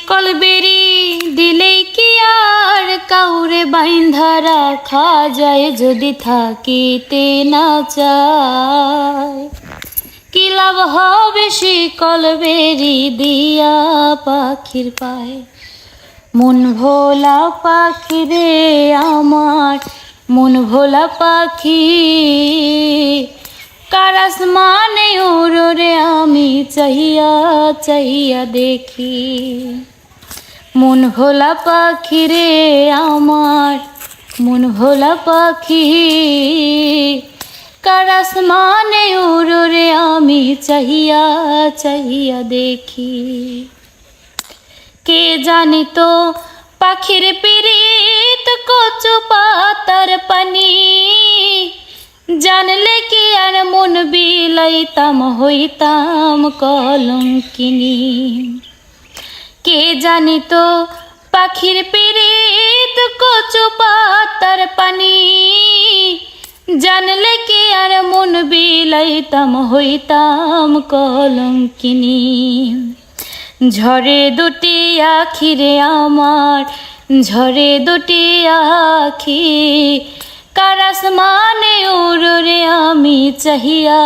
শিকল বেরি দিলেই কি আর কাউরে বাইন্ধা রাখা যায়, যদি থাকিতে না চায়। কি লাভ হবে শিকল বেরি দিয়া পাখির পায়। মন ভোলা পাখি রে আমার, মন ভোলা পাখি, কার আসমানে উড়ো রে আমি চাহিয়া চাহিয়া দেখি। মন ভোলা পাখি রে আমার, মন ভোলা পাখি, কার আসমানে উড়ো রে আমি চাহিয়া চাহিয়া দেখি। কে জানি তো পাখির পিরিত কচু পাতার পানি, জানলে কি আর মন বিলাইতাম হইতাম কলঙ্কিনী। কে জানি তো পাখির পিরিত কচু পাতার পানি, জানলে কি আর মন বিলাইতাম হইতাম কলঙ্কিনী। ঝরে দুটি আখি রে আমার, ঝরে দুটি আখি, কার আসমানে উড়ো রে আমি চাহিয়া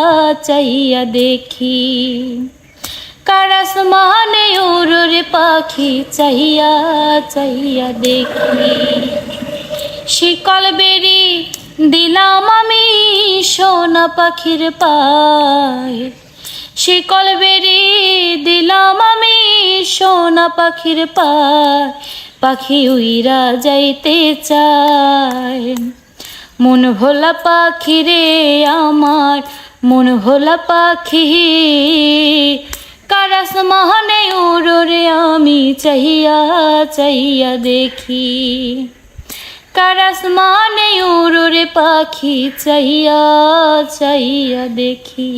চাহিয়া দেখি। কার আসমানে উড়ো রে পাখি চাহিয়া চাহিয়া দেখি। শিকল বেরি দিলাম আমি সোনা পাখির পায়, শিকল বেরি দিলাম আমি সোনা পাখির পায়, পাখি উইরা যাইতে চায়। মন ভোলা পাখি রে আমার, মন ভোলা পাখি, কার আসমানে উড়ো রে আমি চাহিয়া চাহিয়া দেখি। কার আসমানে উড়ো রে পাখি চাহিয়া চাহিয়া দেখি।